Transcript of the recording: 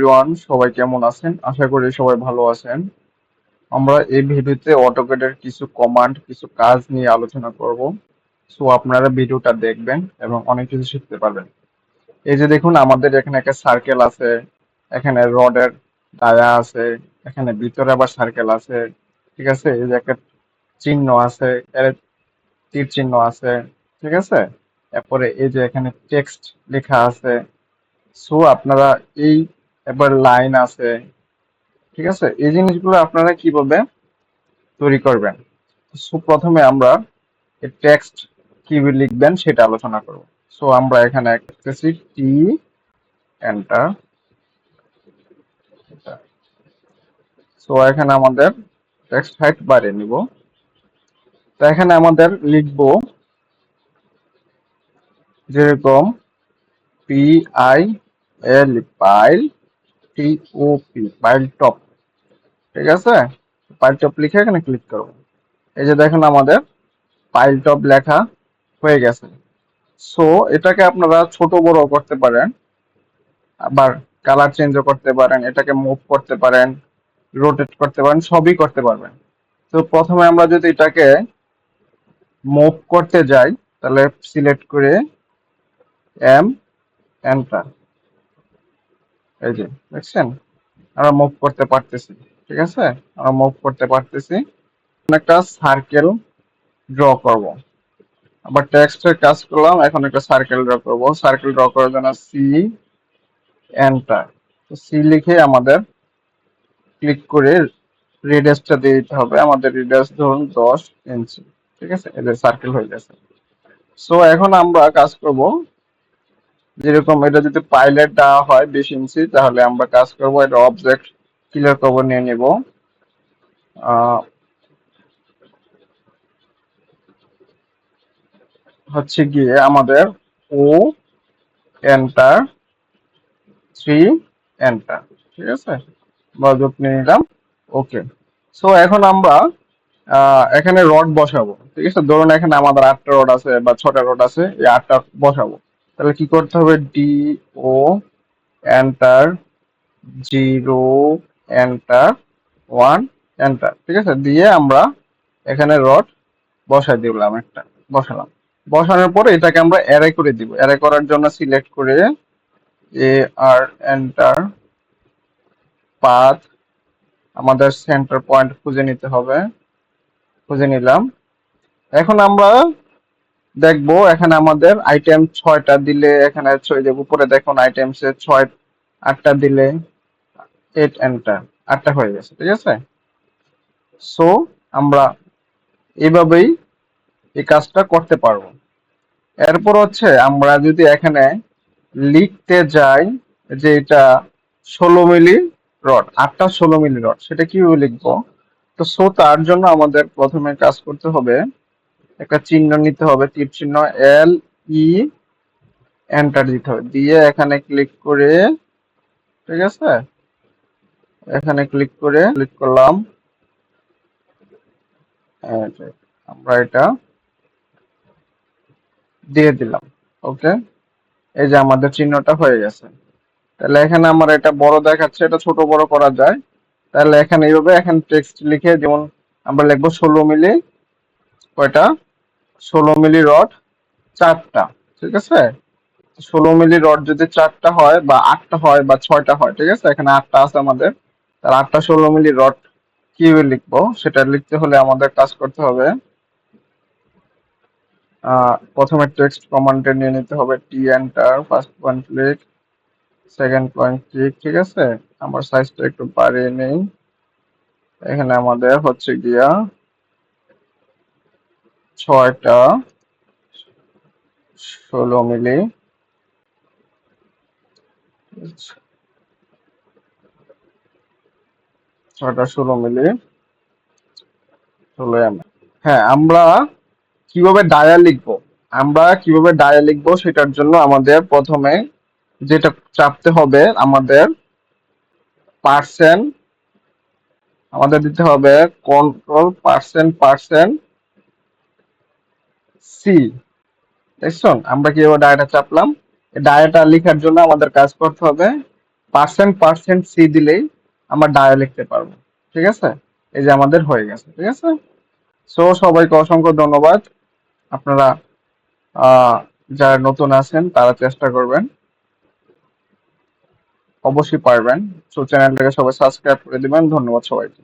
Everyone, সবাই কেমন আছেন? আশা করি সবাই ভালো আছেন। আমরা এই ভিডিওতে অটোক্যাডের কিছু কমান্ড, কিছু কাজ নিয়ে আলোচনা করব। সো আপনারা ভিডিওটা দেখবেন এবং অনেক কিছু শিখতে পারবেন। এই যে দেখুন, আমাদের এখানে একটা সার্কেল আছে, এখানে রডের ডায়া আছে, এখানে ভিতরে আবার সার্কেল আছে। ঠিক আছে, এই যে একটা চিহ্ন আছে, এর তীর চিহ্ন আছে। ঠিক আছে, এরপরে এই যে এখানে টেক্সট লেখা আছে। সো আপনারা এই এবার লাইন আছে। ঠিক আছে, এই জিনিসগুলো আপনারা কিভাবে তৈরি করবেন। সো প্রথমে আমরা টেক্সট কিভাবে লিখবেন সেটা আলোচনা করব। সো আমরা এখানে লিখতেছি টি, এন্টার। সো এখানে আমাদের টেক্সট হাইট বাড়িয়ে নিব। তো এখানে আমাদের লিখবো যেরকম P I L, pile, T O P, pile top. ঠিক আছে, পাইল টপ লিখে এখানে ক্লিক করব। এই যে দেখেন আমাদের পাইল টপ লেখা হয়ে গেছে। সো এটাকে আপনারা ছোট বড় করতে পারেন, আবার কালার চেঞ্জও করতে পারেন, এটাকে মুভ করতে পারেন, রোটেট করতে পারেন, সবই করতে পারবেন। তো প্রথমে আমরা যদি এটাকে মুভ করতে যাই, তাহলে সিলেক্ট করে এম, এন্টার। এই যে দেখছেন, আমরা মুভ করতে পারতেছি। ঠিক আছে, আমরা মুভ করতে পারতেছি। একটা সার্কেল ড্র করব। আবার টেক্সটের কাজ করলাম, এখন একটা সার্কেল ড্র করব। সার্কেল ড্র করার জন্য সি, এন্টার। তো সি লিখে আমাদের ক্লিক করে রেডিয়াসটা দিয়ে দিতে হবে। আমাদের রেডিয়াস ধরুন 10 ইঞ্চি। ঠিক আছে, এদের সার্কেল হয়ে গেছে। সো এখন আমরা কাজ করব, যেরকম এটা যদি পাইলট দেওয়া হয় 20 ইঞ্চি, তাহলে আমরা কাজ করব এটা অবজেক্ট ক্লিয়ার করব, নিয়ে নিব। হচ্ছে গিয়ে আমাদের ও, এন্টার, 3, এন্টার। ঠিক আছে, বাজুক নিয়ে নিলাম। ওকে। সো এখন আমরা এখানে রড বসাবো। ঠিক আছে, ধরুন এখানে আমাদের 8টা রড আছে বা 6টা রড আছে, এই 8টা বসাবো। তাহলে কি করতে হবে? ডি, ও, এন্টার, 0, এন্টার, 1, এন্টার। ঠিক আছে, দিয়ে আমরা এখানে রড বসাই দিলাম, একটা বসালাম। বসানোর পরে এটাকে আমরা অ্যারে করে দিব। অ্যারে করার জন্য সিলেক্ট করে এ আর, এন্টার, পাথ, আমাদের সেন্টার পয়েন্ট খুঁজে নিতে হবে। খুঁজে নিলাম। এখন আমরা দেখবো এখানে আমাদের আইটেম 6টা দিলে, এখানে যে উপরে দেখুন আইটেমসে 6, 8টা দিলে 8, এন্টার, 8টা হয়ে গেছে। ঠিক আছে, সো আমরা এইভাবেই এই কাজটা করতে পারবো। এরপর হচ্ছে আমরা যদি এখানে লিখতে যাই যে এটা 16 মিলি রড, 8টা 16 মিলি রড, সেটা কিভাবে লিখবো? তো সো তার জন্য আমাদের প্রথমে কাজ করতে হবে, একটা চিহ্ন নিতে হবে, তীর চিহ্ন, এল, ই, এন্টার দিতে হবে। দিয়ে এখানে ক্লিক করে, ঠিক আছে, এখানে ক্লিক করে ক্লিক করলাম। এই যে, আমরা এটা দিয়ে দিলাম। ওকে, এই যে আমাদের চিহ্নটা হয়ে গেছে। তাহলে এখানে আমার এটা বড় দেখাচ্ছে, এটা ছোট বড় করা যায়। তাহলে এখানে এইভাবে এখানে টেক্সট লিখে, যেমন আমরা লিখবো 16 মিলি, কয়টা? 16 মিলি রড 4টা। ঠিক আছে, 16 মিলি রড যদি 4টা হয় বা 8টা হয় বা 6টা হয়, ঠিক আছে, এখানে 8টা আছে আমাদের। তাহলে 8টা 16 মিলি রড কিভাবে লিখবো, সেটা লিখতে হলে আমাদের কাজ করতে হবে, প্রথমে টেক্সট কমান্ডে নিয়ে নিতে হবে T, enter, first point click, second point click. ঠিক আছে, আমার সাইজটা একটু বাড়িয়ে নেই। এখানে আমাদের হচ্ছে গিয়া 6টা 16 মিলি, 6টা 16 মিলি, 16 mm। হ্যাঁ, আমরা কিভাবে ডায়া লিখবো সেটার জন্য আমাদের প্রথমে যেটা চাপতে হবে, আমাদের পার্সেন্ট, আমাদের দিতে হবে কন্ট্রোল পার্সেন্ট সি। দেখছেন আমরা কিভাবে ডায়াটা চাপলাম? এই ডায়াটা লেখার জন্য আমাদের কাজ করতে হবে পার্সেন্ট পার্সেন্ট সি দিলেই আমরা ডায়া লিখতে পারবো। ঠিক আছে, এই যে আমাদের হয়ে গেছে। ঠিক আছে, সো সবাইকে অসংখ্য ধন্যবাদ। আপনারা যারা নতুন আছেন তারা চেষ্টা করবেন, অবশ্যই পারবেন। সো চ্যানেলটাকে সবাই সাবস্ক্রাইব করে দিবেন। ধন্যবাদ সবাইকে।